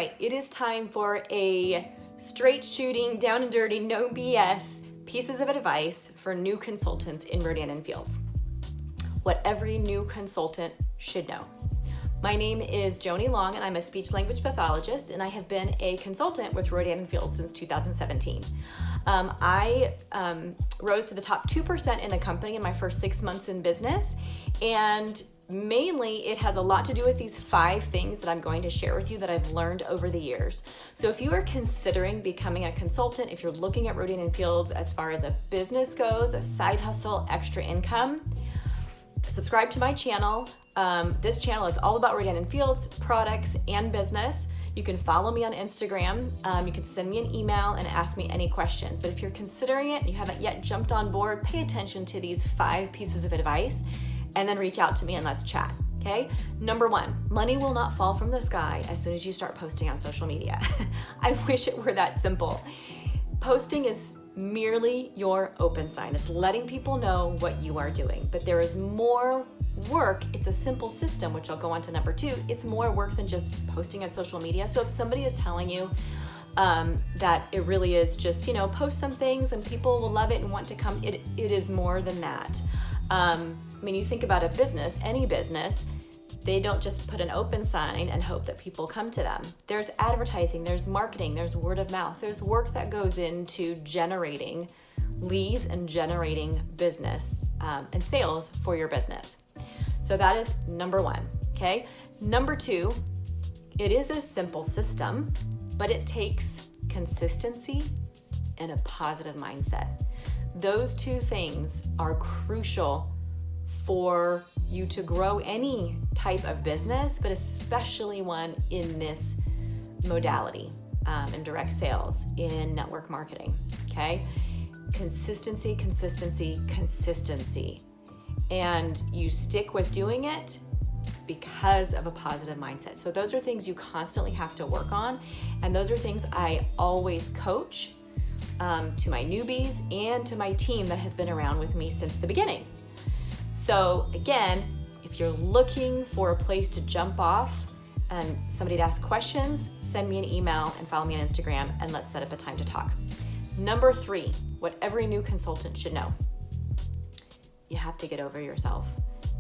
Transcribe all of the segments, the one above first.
right, it is time for a straight shooting, down and dirty, no BS pieces of advice for new consultants in Rodan and Fields. What every new consultant should know. My name is Joni Long and I'm a speech language pathologist and I have been a consultant with Rodan and Fields since 2017. I rose to the top 2% in the company in my first 6 months in business, and mainly it has a lot to do with these 5 things that I'm going to share with you that I've learned over the years. So if you are considering becoming a consultant, if you're looking at Rodan and Fields as far as a business goes, a side hustle, extra income, subscribe to my channel. This channel is all about Rodan and Fields, products, and business. You can follow me on Instagram. You can send me an email and ask me any questions. But if you're considering it and you haven't yet jumped on board, pay attention to these 5 pieces of advice and then reach out to me and let's chat, okay? Number 1, money will not fall from the sky as soon as you start posting on social media. I wish it were that simple. Posting is merely your open sign. It's letting people know what you are doing, but there is more work. It's a simple system, which I'll go on to number 2. It's more work than just posting on social media. So if somebody is telling you that it really is just, post some things and people will love it and want to come, it is more than that. You think about a business, any business, they don't just put an open sign and hope that people come to them. There's advertising, there's marketing, there's word of mouth, there's work that goes into generating leads and generating business and sales for your business. So that is number 1, okay? Number 2, it is a simple system, but it takes consistency and a positive mindset. Those 2 things are crucial for you to grow any type of business, but especially one in this modality, in direct sales, in network marketing, okay? Consistency, consistency, consistency. And you stick with doing it because of a positive mindset. So those are things you constantly have to work on. And those are things I always coach to my newbies and to my team that has been around with me since the beginning. So again, if you're looking for a place to jump off and somebody to ask questions, send me an email and follow me on Instagram and let's set up a time to talk. Number 3, what every new consultant should know. You have to get over yourself.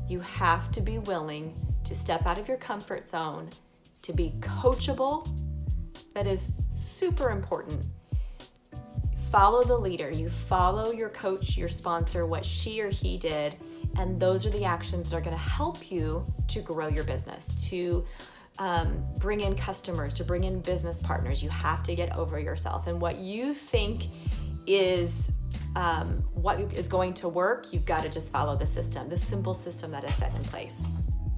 You have to be willing to step out of your comfort zone, to be coachable. That is super important. Follow the leader. You follow your coach, your sponsor, what she or he did, and those are the actions that are going to help you to grow your business, to bring in customers, to bring in business partners. You have to get over yourself. And what you think is what is going to work, you've got to just follow the system, the simple system that is set in place.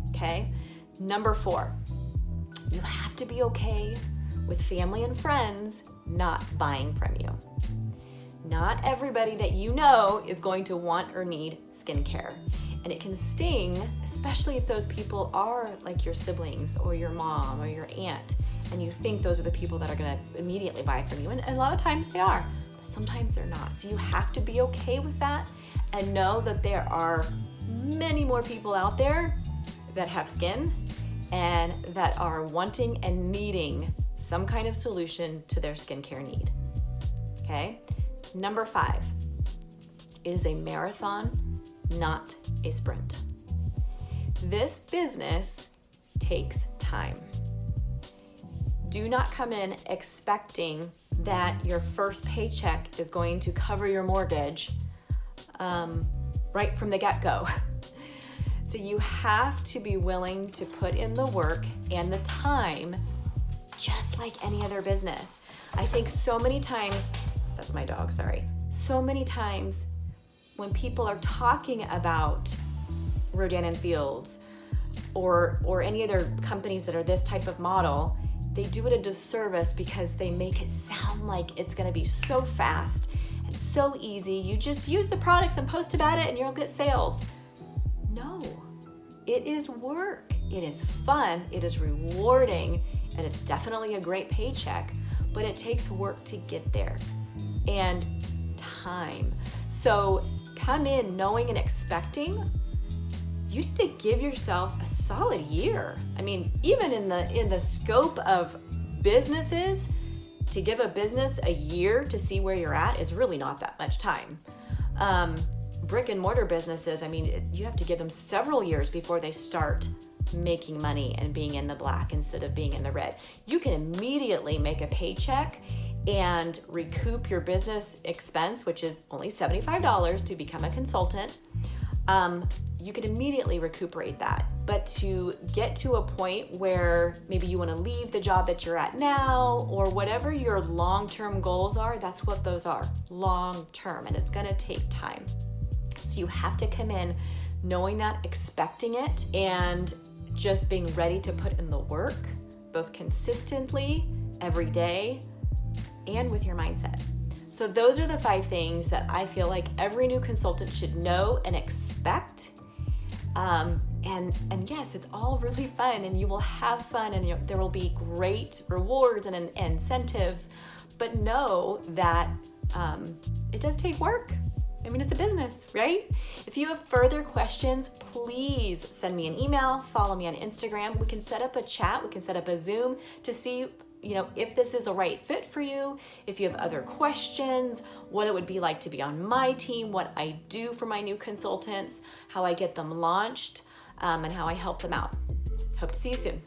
Okay? Number 4, you have to be okay with family and friends not buying from you. Not everybody that you know is going to want or need skincare. And it can sting, especially if those people are like your siblings or your mom or your aunt, and you think those are the people that are going to immediately buy from you. And a lot of times they are, but sometimes they're not. So you have to be okay with that and know that there are many more people out there that have skin and that are wanting and needing some kind of solution to their skincare need. Okay? Number 5, it is a marathon, not a sprint. This business takes time. Do not come in expecting that your first paycheck is going to cover your mortgage right from the get-go. So you have to be willing to put in the work and the time just like any other business. I think so many times, that's my dog, sorry. So many times when people are talking about Rodan and Fields or any other companies that are this type of model, they do it a disservice because they make it sound like it's gonna be so fast and so easy. You just use the products and post about it and you'll get sales. No, it is work. It is fun, it is rewarding, and it's definitely a great paycheck, but it takes work to get there. And time. So come in knowing and expecting you need to give yourself a solid year. I mean, even in the scope of businesses, to give a business a year to see where you're at is really not that much time. Brick and mortar businesses, I mean, you have to give them several years before they start making money and being in the black instead of being in the red. You can immediately make a paycheck and recoup your business expense, which is only $75 to become a consultant. You can immediately recuperate that. But to get to a point where maybe you want to leave the job that you're at now, or whatever your long-term goals are, that's what those are, long-term, and it's going to take time. So you have to come in knowing that, expecting it, and just being ready to put in the work, both consistently, every day, and with your mindset. So those are the 5 things that I feel like every new consultant should know and expect. And yes, it's all really fun, and you will have fun, and there will be great rewards and incentives, but know that it does take work. I mean, it's a business, right? If you have further questions, please send me an email, follow me on Instagram. We can set up a chat, we can set up a Zoom to see, if this is a right fit for you, if you have other questions, what it would be like to be on my team, what I do for my new consultants, how I get them launched, and how I help them out. Hope to see you soon.